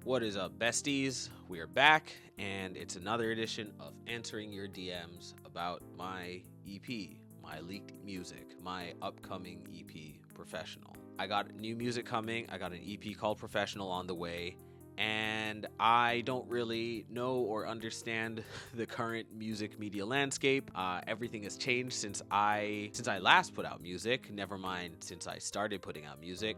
What is up, besties? We are back, and it's another edition of Answering Your DMs about my EP, my leaked music, my upcoming EP, Professional. I got new music coming. I got an EP called Professional on the way, and I don't really know or understand the current music media landscape. Everything has changed since I last put out music. Never mind since I started putting out music,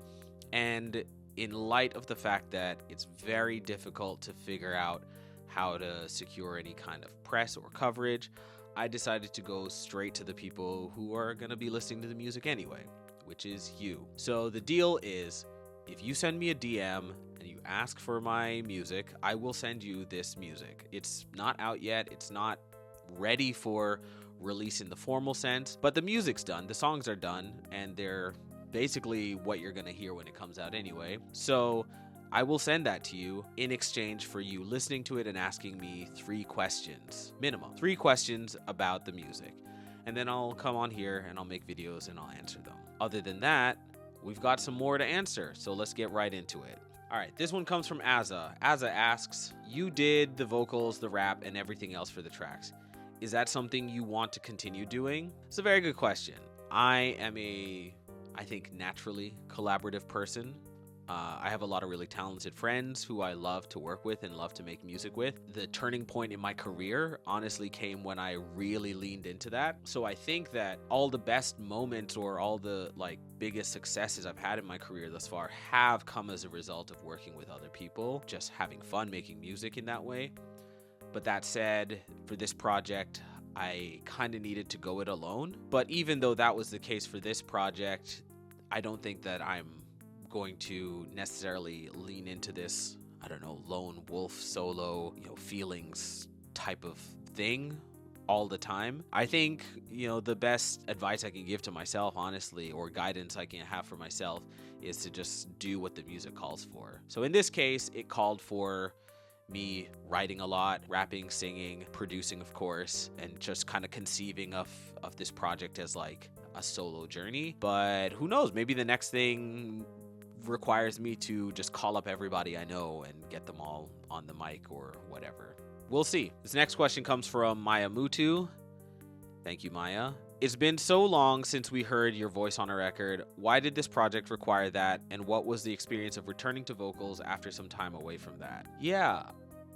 and in light of the fact that it's very difficult to figure out how to secure any kind of press or coverage, I decided to go straight to the people who are going to be listening to the music anyway, which is you. So the deal is, if you send me a DM and you ask for my music, I will send you this music. It's not out yet. It's not ready for release in the formal sense, but the music's done. The songs are done, and they're basically what you're going to hear when it comes out anyway. So I will send that to you in exchange for you listening to it and asking me 3 questions, minimum 3 questions about the music. And then I'll come on here and I'll make videos and I'll answer them. Other than that, we've got some more to answer. So let's get right into it. All right, this one comes from Azza. Azza asks, you did the vocals, the rap, and everything else for the tracks. Is that something you want to continue doing? It's a very good question. I am I think naturally collaborative person. I have a lot of really talented friends who I love to work with and love to make music with. The turning point in my career honestly came when I really leaned into that. So I think that all the best moments or all the biggest successes I've had in my career thus far have come as a result of working with other people, just having fun making music in that way. But that said, for this project, I kind of needed to go it alone. But even though that was the case for this project, I don't think that I'm going to necessarily lean into this, lone wolf solo, feelings type of thing all the time. I think, the best advice I can give to myself, honestly, or guidance I can have for myself is to just do what the music calls for. So in this case, it called for me writing a lot, rapping, singing, producing, of course, and just kind of conceiving of this project as a solo journey. But who knows, maybe the next thing requires me to just call up everybody I know and get them all on the mic or whatever. We'll see. This next question comes from Maya Mutu. Thank you, Maya. It's been so long since we heard your voice on a record. Why did this project require that? And what was the experience of returning to vocals after some time away from that? Yeah,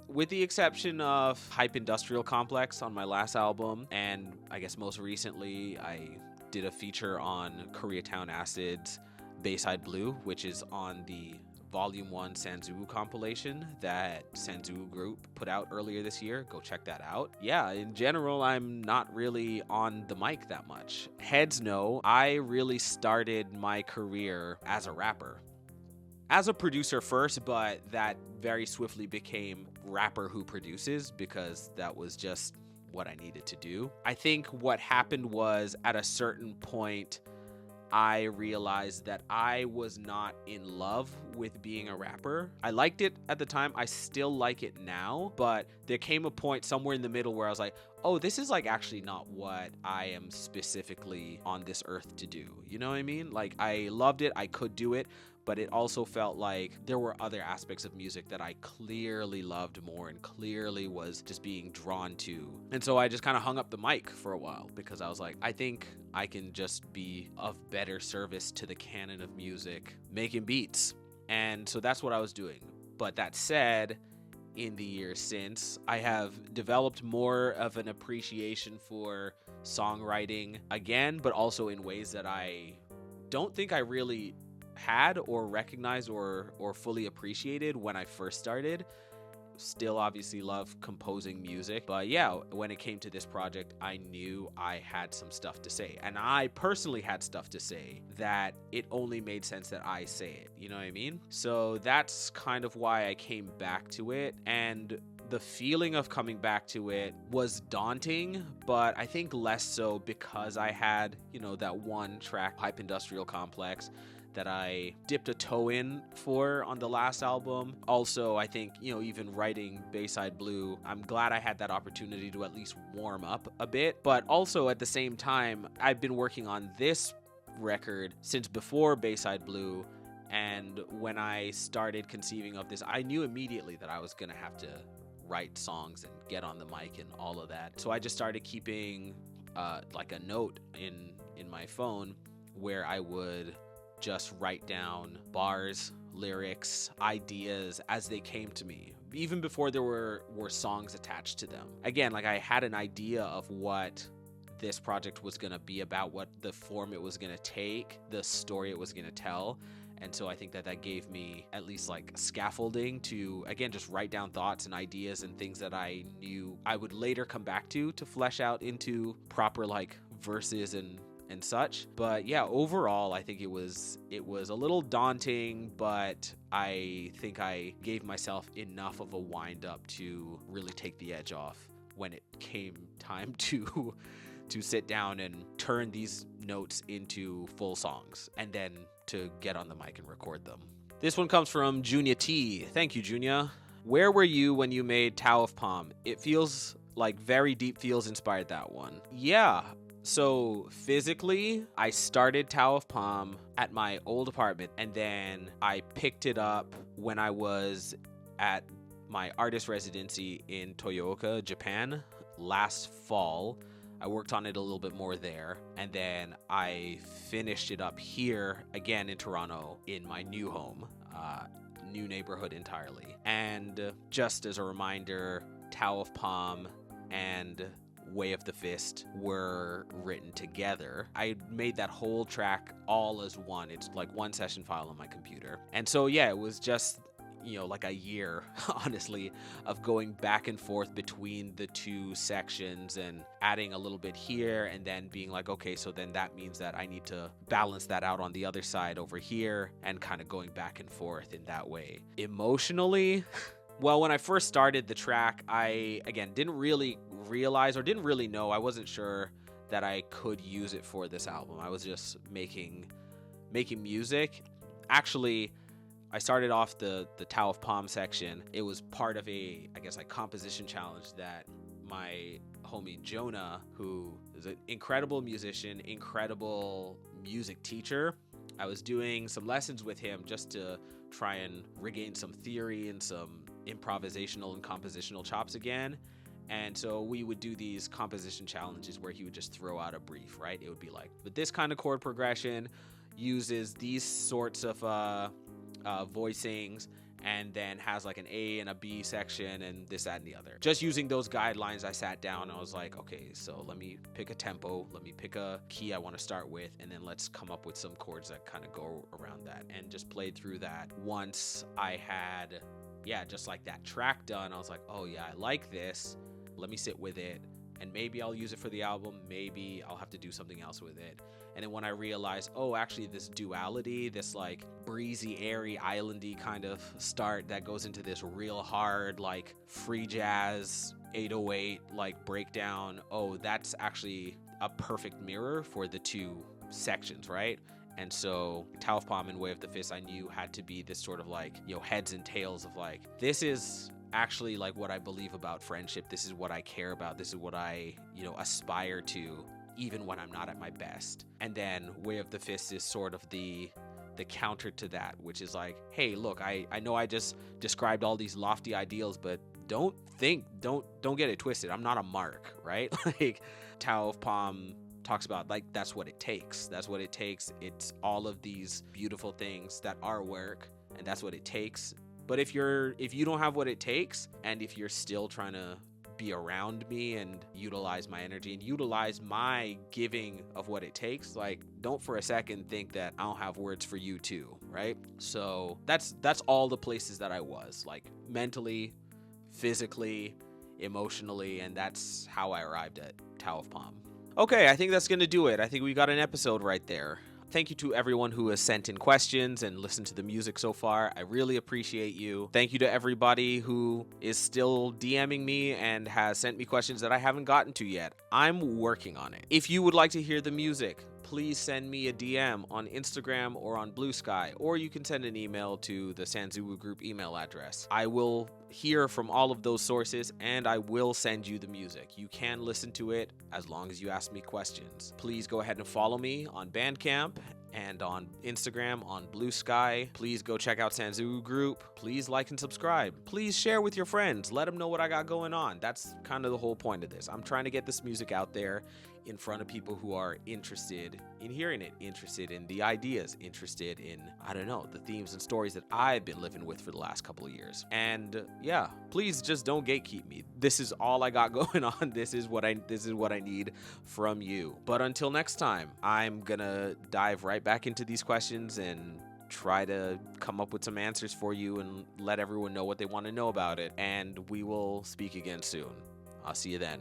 with the exception of Hype Industrial Complex on my last album, and I guess most recently I did a feature on Koreatown Acid's Bayside Blue, which is on the Volume 1 Sanzu compilation that Sanzu Group put out earlier this year. Go check that out. Yeah, in general, I'm not really on the mic that much. Heads know, I really started my career as a rapper. As a producer first, but that very swiftly became rapper who produces because that was just what I needed to do. I think what happened was at a certain point, I realized that I was not in love with being a rapper. I liked it at the time. I still like it now, but there came a point somewhere in the middle where I was like, oh, this is actually not what I am specifically on this earth to do. You know what I mean? I loved it. I could do it. But it also felt like there were other aspects of music that I clearly loved more and clearly was just being drawn to. And so I just kind of hung up the mic for a while because I was like, I think I can just be of better service to the canon of music, making beats. And so that's what I was doing. But that said, in the years since, I have developed more of an appreciation for songwriting again, but also in ways that I don't think I really had or recognized or fully appreciated when I first started. Still obviously love composing music, but yeah, when it came to this project, I knew I had some stuff to say, and I personally had stuff to say that it only made sense that I say it, you know what I mean? So that's kind of why I came back to it, and the feeling of coming back to it was daunting, but I think less so because I had, that one track, Hype Industrial Complex, that I dipped a toe in for on the last album. Also, I think, even writing Bayside Blue, I'm glad I had that opportunity to at least warm up a bit. But also at the same time, I've been working on this record since before Bayside Blue, And when I started conceiving of this, I knew immediately that I was going to have to write songs and get on the mic and all of that. So I just started keeping like a note in my phone where I would just write down bars, lyrics, ideas as they came to me, even before there were songs attached to them. Again, like I had an idea of what this project was going to be about, what the form it was going to take, the story it was going to tell. And so I think that gave me at least like scaffolding to, again, just write down thoughts and ideas and things that I knew I would later come back to flesh out into proper like verses and such. But yeah, overall, I think it was a little daunting, but I think I gave myself enough of a wind up to really take the edge off when it came time to sit down and turn these notes into full songs and then to get on the mic and record them. This one comes from Junia T. Thank you, Junia. Where were you when you made Tao of Palm? It feels like very Deep Feels inspired that one. Yeah. So physically, I started Tao of Palm at my old apartment, and then I picked it up when I was at my artist residency in Toyooka, Japan, last fall. I worked on it a little bit more there, and then I finished it up here again in Toronto in my new home, new neighborhood entirely. And just as a reminder, Tao of Palm and Way of the Fist were written together. I made that whole track all as one. It's like one session file on my computer. And so yeah, it was just, like a year, honestly, of going back and forth between the two sections and adding a little bit here and then being like, okay, so then that means that I need to balance that out on the other side over here, and kind of going back and forth in that way. Emotionally, well, when I first started the track, I, again, didn't really realize or didn't really know, I wasn't sure that I could use it for this album. I was just making music. Actually, I started off the Tao of Palm section. It was part of a, I guess, like composition challenge that my homie Jonah, who is an incredible musician, incredible music teacher, I was doing some lessons with him just to try and regain some theory and some improvisational and compositional chops again. And so we would do these composition challenges where he would just throw out a brief, right? It would be like, but this kind of chord progression uses these sorts of voicings, and then has like an A and a B section and this, that, and the other. Just using those guidelines, I sat down and I was like, okay, so let me pick a tempo, let me pick a key I want to start with, and then let's come up with some chords that kind of go around that, and just played through that. Once I had, just like that track done, I was like, oh yeah, I like this. Let me sit with it, and maybe I'll use it for the album, maybe I'll have to do something else with it. And then when I realized, oh, actually this duality, this like breezy, airy, islandy kind of start that goes into this real hard, like free jazz, 808, like breakdown, oh, that's actually a perfect mirror for the two sections, right? And so Tao of Palm and Way of the Fist, I knew had to be this sort of like, heads and tails of like, this is actually like what I believe about friendship. This is what I care about. This is what I, aspire to, even when I'm not at my best. And then Way of the Fist is sort of the counter to that, which is like, hey, look, I know I just described all these lofty ideals, but don't get it twisted. I'm not a mark, right? Like Tao of Palm talks about, like, that's what it takes. That's what it takes. It's all of these beautiful things that are work, and that's what it takes. But if you don't have what it takes, and if you're still trying to be around me and utilize my energy and utilize my giving of what it takes, like, don't for a second think that I don't have words for you too, right? So that's all the places that I was, like, mentally, physically, emotionally, and that's how I arrived at Tao of Palm. Okay, I think that's gonna do it. I think we got an episode right there. Thank you to everyone who has sent in questions and listened to the music so far. I really appreciate you. Thank you to everybody who is still DMing me and has sent me questions that I haven't gotten to yet. I'm working on it. If you would like to hear the music, please send me a DM on Instagram or on Blue Sky, or you can send an email to the Sanzubu Group email address. I will hear from all of those sources, and I will send you the music. You can listen to it as long as you ask me questions. Please go ahead and follow me on Bandcamp and on Instagram, on Blue Sky. Please go check out Sanzu Group. Please like and subscribe. Please share with your friends. Let them know what I got going on. That's kind of the whole point of this. I'm trying to get this music out there in front of people who are interested in hearing it, interested in the ideas, interested in, I don't know, the themes and stories that I've been living with for the last couple of years. And yeah, please just don't gatekeep me. This is all I got going on. This is what I need from you. But until next time, I'm gonna dive right back into these questions and try to come up with some answers for you and let everyone know what they want to know about it. And we will speak again soon. I'll see you then.